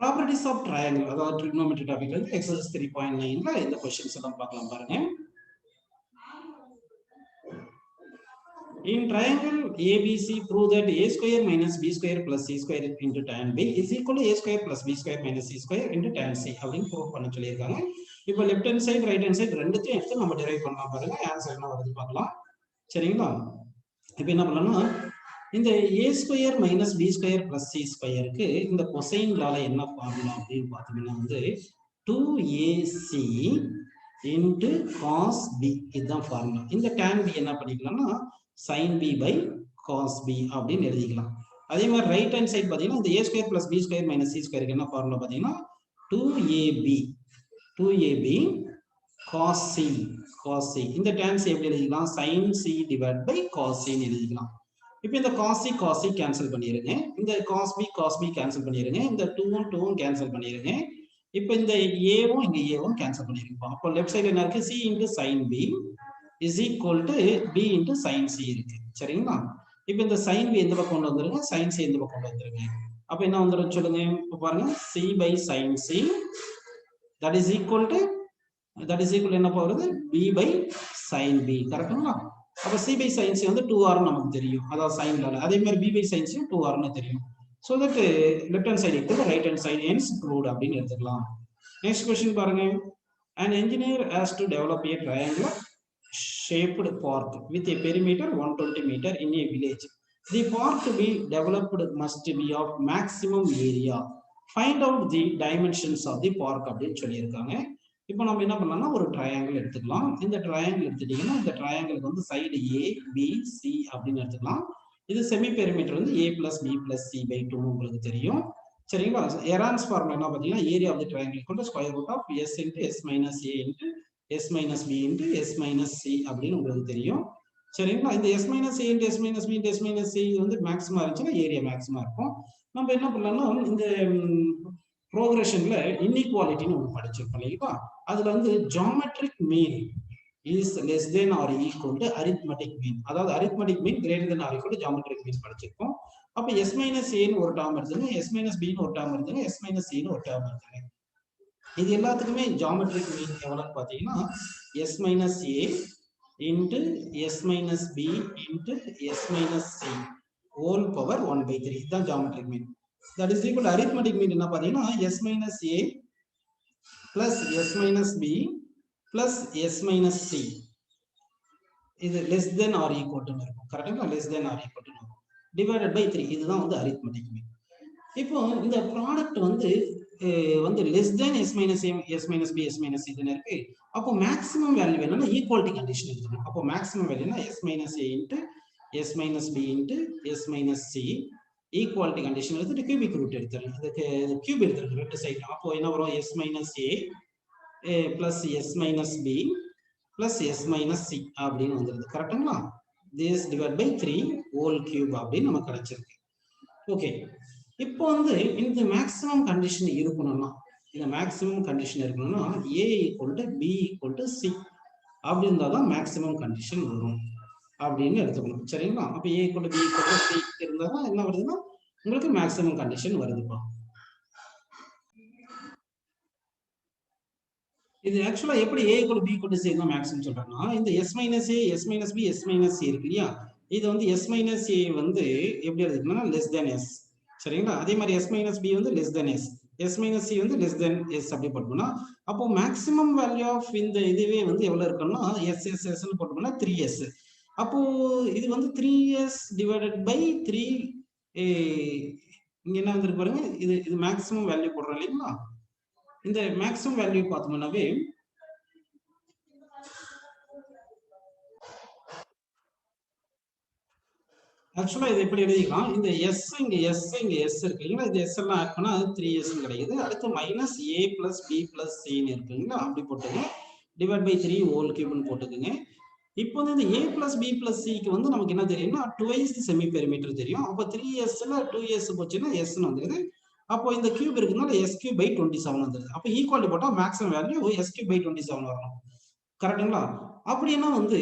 Properties of triangle, அதாவது ட்ரிகோனோமெட்ரி டாபிக்ல இருந்து எக்ஸசைஸ் 3.9ல இந்த क्वेश्चंस எல்லாம் பார்க்கலாம் பாருங்க. In triangle ABC, prove that a square minus b square plus c square into tan b is equal to a square plus b square minus c square into tan c அப்படினு prove பண்ண சொல்லிருக்காங்க. இப்போ left hand side right hand side ரெண்டுத்தையும் எடுத்து நம்ம drive பண்ணலாம் பாருங்க. Answer என்ன வருது பார்க்கலாம். சரிங்களா? இப்போ என்ன பண்ணலாம்னா இந்த a square minus b square plus c ஸ்கொயருக்கு இந்த கொசைன் லால என்ன ஃபார்முலா அப்படின்னு பார்த்தீங்கன்னா வந்து 2ac into cos b இதுதான் ஃபார்முலா. இந்த tan b என்ன பண்ணிக்கலாம்னா sin b by cos b அப்படின்னு எழுதிக்கலாம். அதே மாதிரி ரைட் ஹேண்ட் சைடு பார்த்தீங்கன்னா இந்த a square plus b square minus c ஸ்கொயருக்கு என்ன ஃபார்முலா பார்த்தீங்கன்னா 2ab cos c இந்த tan c எப்படி எழுதிக்கலாம் sin c divided by cos c ன்னு எழுதிக்கலாம். இப்போ இந்த cos c கேன்சல் பண்ணிருங்க. இந்த cos b கேன்சல் பண்ணிருங்க. இந்த 2 கேன்சல் பண்ணிருங்க. இப்போ இந்த a-வும் இங்க a-வும் கேன்சல் பண்ணிருங்க. அப்போ லெஃப்ட் சைடுல என்ன இருக்கு c into sin b is equal to b into sin c இருக்கு. சரிங்களா? இப்போ இந்த sin b எந்த பக்கம் கொண்டு வந்துருங்க, sin c எந்த பக்கம் கொண்டு வந்துருங்க. அப்போ என்ன வந்துரும் சொல்லுங்க. இப்போ பாருங்க c by sin c that is equal to என்ன போறது b by sin b. கரெக்ட்டுங்களா? அப்ப c by sin c வந்து 2r நமக்கு தெரியும். அதாவது sin லால. அதே மாதிரி b by sin c 2r னு தெரியும். So that left hand side equal to right hand side hence proved அப்படினு எடுத்துக்கலாம். Next question பாருங்க. An engineer has to develop a triangular shaped park with a perimeter 120 meter in a village. The park to be developed must be of maximum area. Find out the dimensions of the park அப்படின்னு சொல்லியிருக்காங்க. இப்போ நம்ம என்ன பண்ணலாம்னா ஒரு triangle எடுத்துக்கலாம். இந்த triangle எடுத்துட்டீங்கன்னா இந்த ட்ரையாங்கிளுக்கு வந்து சைடு a b c அப்படின்னு எடுத்துக்கலாம். இது செமி பெரிமீட்டர் வந்து a plus b plus c by 2 உங்களுக்கு தெரியும். சரிங்களா? எரான்ஸ் ஃபார்முலா என்ன பார்த்தீங்கன்னா area of the triangle equal to square root of s into s minus a into s minus b into s minus c அப்படின்னு உங்களுக்கு தெரியும். சரிங்களா? இந்த s minus a into s minus b into s minus c வந்து maxima இருந்துச்சுன்னா area maxima இருக்கும். நம்ம என்ன பண்ணலாம்னா இந்த ப்ரோக்ரஷன்ல இன்இக்வாலிட்டின்னு ஒன்று படிச்சிருப்போம் இல்லைங்களா? அதுல வந்து geometric mean is less than or equal to arithmetic mean. அதாவது arithmetic mean greater than or equal to geometric mean படிச்சிருக்கோம். அப்ப எஸ் மைனஸ் ஏன்னு ஒரு டேர்ம் எடுத்துங்க, எஸ் மைனஸ் பின்னு ஒரு டேர்ம் எடுத்துங்க, எஸ் மைனஸ் சின்னு ஒரு டேர்ம் எடுத்துங்க. இது எல்லாத்துக்குமே ஜியோமெட்ரிக் மீன் எவ்வளவுன்னு பாத்தீங்கன்னா s minus a into s minus b into s minus c whole power 1/3 இதுதான் geometric mean. That is equal to arithmetic mean என்ன பாத்தீங்கன்னா s minus a plus s minus b plus s minus c இது less than or equal to இருக்கும். கரெக்ட்டா? less than or equal to divided by 3 இதுதான் வந்து arithmetic mean. இப்போ இந்த product வந்து less than s minus a s minus b s minus c ன்னு இருக்கு. அப்போ மேக்ஸிமம் வேல்யூ என்னன்னா ஈக்குவாலிட்டி கண்டிஷன் எடுத்துக்கணும். அப்போ maximum வேல்யூனா s minus a into s minus b into s minus c equality condition எடுத்துட்டு கியூபிக் ரூட் எடுத்துறேன். இதுக்கு cube எடுத்துருக்கு ரெண்டு சைடு. அப்போ என்ன வரும் s minus a plus s minus b plus s minus c அப்படின்னு வந்துருது. கரெக்ட்டுங்களா? This divide by 3 whole cube அப்படின்னு நமக்கு கிடைச்சிருக்கு. ஓகே, இப்போ வந்து இந்த மேக்ஸிமம் கண்டிஷன் இருக்கணும்னா இந்த மேக்ஸிமம் கண்டிஷன் இருக்கணும்னா a equal to b equal to c அப்படி இருந்தால் தான் மேக்ஸிமம் கண்டிஷன் வரும் அப்படின்னு எடுத்துக்கணும். சரிங்களா? அப்ப a equal to b equal to c இருந்தா தான் என்ன வருதுன்னா உங்களுக்கு மேக்ஸிமம் கண்டிஷன் வருதுப்பா. இது ஆக்சுவலா எப்படி a equal to b equal to c தான் மேக்ஸிமம் சொல்றாங்கன்னா இந்த s minus a s minus b s minus c இருக்கு இல்லையா? இது வந்து s minus a வந்து எப்படி எழுதிக்கணும்னா less than s. சரிங்களா? அதே மாதிரி s minus b வந்து less than s, s minus c வந்து less than s அப்படி போட்டோம்னா அப்போ மேக்ஸிமம் வேல்யூ ஆஃப் இந்த இதுவே வந்து எவ்வளவு இருக்குன்னா s s s ன்னு போட்டோம்னா 3s. அப்போ இது வந்து 3s divided by 3 இங்க என்ன வந்துருக்கு பாருங்க. இது மேக்ஸிமம் வேல்யூ போடுறோம் இல்லைங்களா? இந்த மேக்ஸிமம் வேல்யூ பார்த்தோம்னாவே ஆக்சுவலா இது எப்படி எழுதிக்கலாம், இந்த எஸ் இங்க எஸ் இருக்கு இல்லைங்களா? இது எஸ் எல்லாம் ஆட் பண்ணா அது 3s கிடைக்குது. அடுத்து minus a plus b plus c இருக்குங்களா? அப்படி போட்டுங்க. டிவைட் பை 3 ஹோல் கியூப்னு போட்டுக்குங்க. இப்போ வந்து இந்த a plus b plus c க்கு வந்து நமக்கு என்ன தெரியும்னா twice செமி பெரிமீட்டர் தெரியும். அப்போ 3s ல 2s போச்சுன்னா s ன்னு வந்துருது. அப்போ இந்த கியூப் இருக்குனால s cube by 27 வந்துருது. அப்போ ஈக்குவாலிட்டி போட்டா maximum value s cube by 27 வரணும். கரெக்ட்டுங்களா? அப்படின்னா வந்து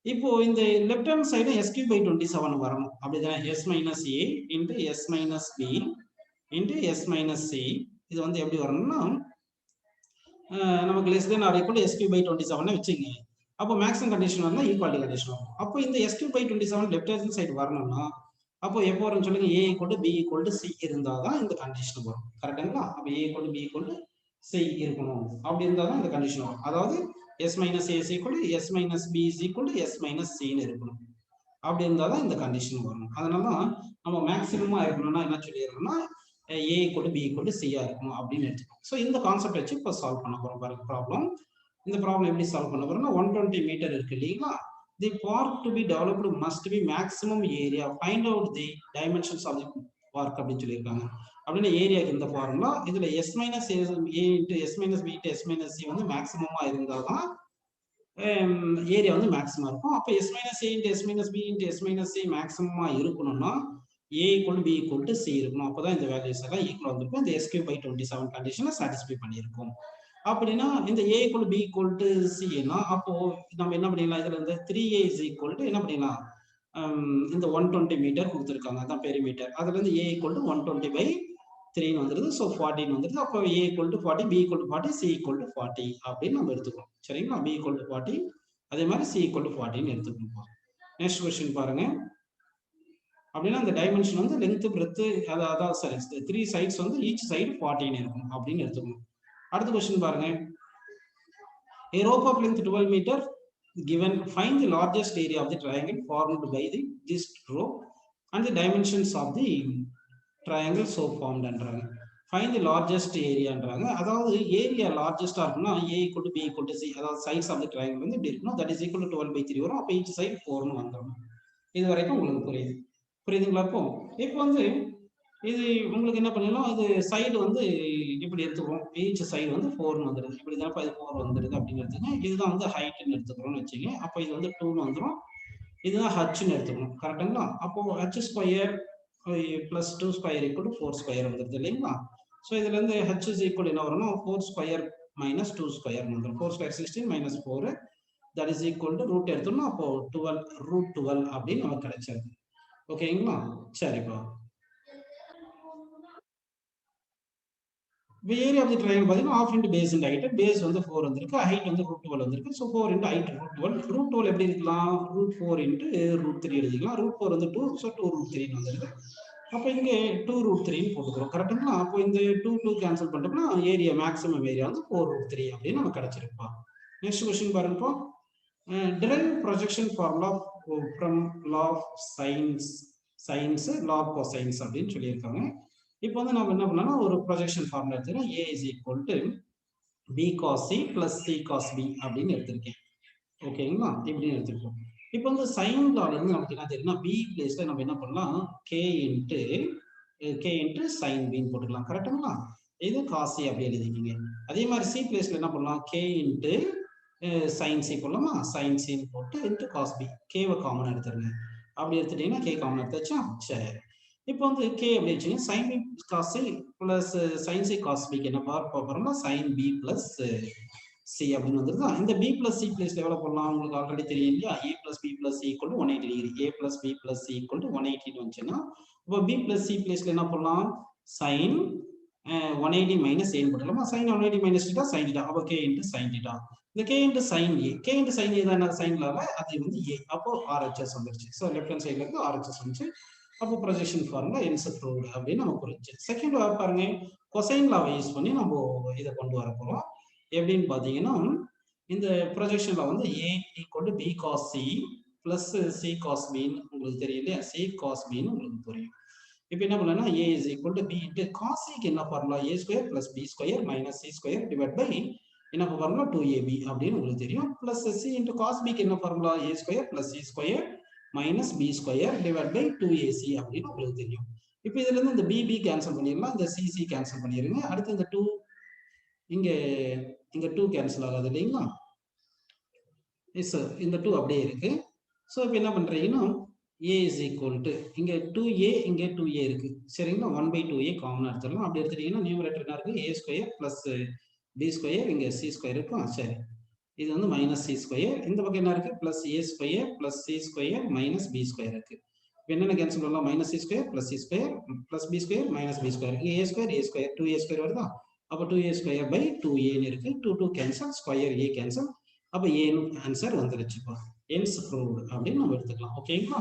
இப்போ இந்த left hand side s cube by 27 வரணும். அப்படிதானே? s minus a into s minus b into s minus c இது வந்து எப்படி வரணும்னா நமக்கு less than or equal to s cube by 27 வச்சுங்க. அப்போ மேக்ஸிமம் கண்டிஷன் வரணும், ஈக்குவாலிட்டி கண்டிஷன் வரணும். அப்போ இந்த s cube by 27 left hand side வரணும்னா அப்போ எப்போ வரும்னு சொல்லுங்க, a equal to b equal to c இருந்தால் தான் இந்த கண்டிஷன் வரும். கரெக்டுங்களா? அப்போ a equal to b equal to c இருக்கணும். அப்படி இருந்தால் தான் இந்த கண்டிஷன் வரும். அதாவது s minus a is equal to s minus b is equal to s minus c ன்னு இருக்கணும். அப்படி இருந்தால் தான் இந்த கண்டிஷன் வரணும். அதனால தான் நம்ம மேக்ஸிமமா இருக்கணும்னா என்ன சொல்லிடுறோம்னா a equal to b equal to c இருக்கணும் அப்படின்னு எடுத்துக்கணும். ஸோ இந்த கான்செப்ட் வச்சு இப்போ சால்வ் பண்ண போறோம் பாருங்க ப்ராப்ளம். இந்த ப்ராப்ளம் எப்படி சால்வ் பண்ண போறோம்னா 120 மீட்டர் இருக்கு இல்லைங்களா? The park to be developed must be maximum area, find out the dimensions of the park அப்படின்னு சொல்லியிருக்காங்க. அப்படின்னு ஏரியாக்கு இந்த ஃபார்முலா, இதுல s minus a into s minus b into s minus c வந்து மேக்ஸிமமா இருந்தால் தான் ஏரியா வந்து மேக்ஸிமம் இருக்கும். அப்போ s minus a into s minus b into s minus c மேக்ஸிமமா இருக்கணும்னா a equal to b equal to c இருக்கணும். அப்பதான் இந்த வேல்யூஸ் எல்லாம் ஈக்குவல் வந்திருக்கும். இந்த s cube by 27 கண்டிஷனை சாட்டிஸ்ஃபை பண்ணியிருக்கும். அப்படின்னா இந்த a equal to b equal to c னா அப்போ நம்ம என்ன பண்ணிடலாம், இதுல இருந்து 3a is equal to என்ன பண்ணிடலாம், இந்த 120 மீட்டர் கொடுத்துருக்காங்க, அதான் பெரிமீட்டர். அதுல இருந்து a equal to 120 by 3 வந்துருது. ஸோ 14 வந்துருது. அப்போ a equal to 40, b equal to 40, c equal to 40 அப்படின்னு நம்ம எடுத்துக்கணும். சரிங்களா? b equal to 40, அதே மாதிரி c equal to 40 எடுத்துக்கணும். நெக்ஸ்ட் கொஸ்டின் பாருங்க. அப்படின்னா அந்த டைமென்ஷன் வந்து லென்த் பிரெத் அதாவது சரி 3 சைட்ஸ் வந்து ஈச் சைடு 14 இருக்கும் அப்படின்னு எடுத்துக்கணும். அடுத்த கொஸ்டின் பாருங்க. A rope of length 12 meter given, find the largest area of the triangle formed by this rope and the dimensions of the triangle so formed என்றாங்க. Find the largest area என்றாங்க. அதாவது area லார்ஜஸ்டா இருக்குன்னா a equal to b equal to c, அதாவது sides of the triangle வந்து இப்படி இருக்கணும். That is equal to 12 by 3 வரும். அப்போ ஈச் சைடு 4ன்னு வந்துடும். இது வரைக்கும் உங்களுக்கு புரியுதுங்களா? இப்போ வந்து இது உங்களுக்கு என்ன பண்ணலாம், இது சைடு வந்து இப்படி எடுத்துக்கிறோம். ஈச் சைடு வந்து 4ன்னு வந்துடுது. இப்படி தான் இது 4 வந்துடுது அப்படின்னு எடுத்துங்க. இதுதான் வந்து ஹைட்னு எடுத்துக்கிறோம்னு வச்சுங்க. அப்போ இது வந்து 2ன்னு வந்துடும். இதுதான் ஹச்ன்னு எடுத்துக்கணும். கரெக்டுங்களா? அப்போ h square plus 2 square equal to 4 square வந்துடுது இல்லைங்களா? ஸோ இதுல இருந்து h இஸ் ஈக்குவல் என்ன வரும்னா 4 ஸ்கொயர் மைனஸ் 2 ஸ்கொயர் வந்துடும். 4 square 16 minus 4 that is equal to root எடுத்தோம்னா அப்போ 12 ரூட் 12 அப்படின்னு நமக்கு கிடைச்சிருக்கு. ஓகேங்களா? சரிப்பா. இப்போ ஏரியா ஆஃப் தி ட்ரையாங்கிள் பார்த்தீங்கன்னா half into base into height. Base வந்து 4 வந்திருக்கு, ஹைட் வந்து ரூட் 12 வந்திருக்கு. So 4 into height root 12. Root 12 எப்படி இருக்கலாம், ரூட் 4 இன்ட்டு ரூட் 3 எழுதிக்கலாம். ரூட் 4 வந்து 2, ஸோ 2 ரூட் 3 வந்துருக்கு. அப்போ இங்கே 2 ரூட் 3 போட்டுக்கிறோம். கரெக்டுங்களா? அப்போ இந்த 2 கேன்சல் பண்ணிட்டோம்னா ஏரியா மேக்ஸிமம் ஏரியா வந்து 4 ரூட் 3 அப்படின்னு நமக்கு கிடைச்சிருப்பா. நெக்ஸ்ட் கொஸ்டின் பாருங்கப்பா. Derive projection formula from law of sines law of cosines அப்படின்னு சொல்லியிருக்காங்க. இப்போ வந்து நம்ம என்ன பண்ணோம்னா ஒரு ப்ரொஜெக்ஷன் ஃபார்முலா எடுத்துக்கிறோம். a is equal to b cos c plus c cos b அப்படின்னு எடுத்திருக்கேன். ஓகேங்களா? இப்படின்னு எடுத்துருக்கோம். இப்போ வந்து சைன் லால இருந்து நமக்கு என்ன தெரியும்னா b பிளேஸ்ல நம்ம என்ன பண்ணலாம், k இன்ட்டு sin b போட்டுக்கலாம். கரெக்டுங்களா? இது cos c அப்படி எழுதிக்கிங்க. அதே மாதிரி c பிளேஸ்ல என்ன பண்ணலாம், k இன்ட்டு sin c போடலாமா, sin c போட்டு இன்ட்டு cos b, k-வை காமன் எடுத்துருங்க. அப்படி எடுத்துட்டீங்கன்னா k காமன் எடுத்தாச்சா? சரி. இப்போ வந்து k அப்படி வச்சுங்க, sin b cos c plus sin c cos b க்கு என்ன பார்ப்போம்னா sin b பிளஸ் c அப்படின்னு வந்துருதா. இந்த b பிளஸ் c பிளேஸ்ல எவ்வளவு போடலாம், உங்களுக்கு ஆல்ரெடி தெரியும் இல்லையா? a plus b plus c equal to 180 degree. a plus b plus c equal to 180 வந்துச்சுன்னா இப்போ b பிளஸ் c பிளேஸ்ல என்ன போடலாம், sin 180 மைனஸ் a போடலாமா. sin 180 minus θ sin θ. அப்போ k இன்ட்டு sin θ. இந்த k into sin a, k into sin a தான் என்ன, சைன்லால அது வந்து a. அப்போ RHS வந்துருச்சு. ஸோ லெஃப்ட் ஹேண்ட் சைட்ல இருந்து RHS வந்துச்சு. அப்போ ப்ரொஜெக்ஷன் ஃபார்முலா என்ஸ் ப்ரூவ்டு அப்படின்னு நம்ம புரிஞ்சு. செகண்ட் பாருங்க, கொசைன் லாவை யூஸ் பண்ணி நம்ம இதை கொண்டு வர போறோம். எப்படின்னு பாத்தீங்கன்னா இந்த ப்ரொஜெக்ஷன்ல வந்து a equal to b cos c plus c cos b உங்களுக்கு தெரியும் இல்லையா, c cos b உங்களுக்கு புரியும். இப்போ என்ன பண்ணலாம், a is equal to b into cos c க்கு என்ன formula, a square plus b square minus c square divide by என்ன ஃபார்முலா 2ab அப்படின்னு உங்களுக்கு தெரியும். Plus c into cos b க்கு என்ன formula, a square plus c square minus b square divide by 2ac அப்படின்னு உங்களுக்கு தெரியும். இப்போ இதுல இருந்து இந்த bb கேன்சல் பண்ணிடலாம், இந்த cc கேன்சல் பண்ணிடுங்க. அடுத்து இந்த 2 இங்க 2 கேன்சல் ஆகாது இல்லைங்களா? எஸ், இந்த 2 அப்படியே இருக்கு. ஸோ இப்போ என்ன பண்றீங்கன்னா a is equal to இங்க 2a இங்க 2a இருக்கு சரிங்களா, 1 by 2a காமன் எடுத்துடலாம். அப்படி எடுத்துட்டீங்கன்னா நியூமரேட்டர் என்ன இருக்கு, a square plus b square, இங்க c ஸ்கொயர் இருக்கும். சரி, இது வந்து மைனஸ் c ஸ்கொயர். இந்த பக்கம் என்ன இருக்கு, plus a square plus c square minus b square இருக்கு. என்னென்ன கேன்சல் பண்ணலாம்? Minus C square plus C square plus B square minus B square. இங்கே ஏ ஸ்கொயர் 2a ஸ்கொயர் வருதா? அப்போ 2a ஸ்கொயர் பை 2a இருக்கு. 2 கேன்சல், ஸ்கொயர் a கேன்சல். அப்போ ஏன்னு answer வந்துருச்சுப்பா. Ends proved அப்படின்னு நம்ம எடுத்துக்கலாம். ஓகேங்களா?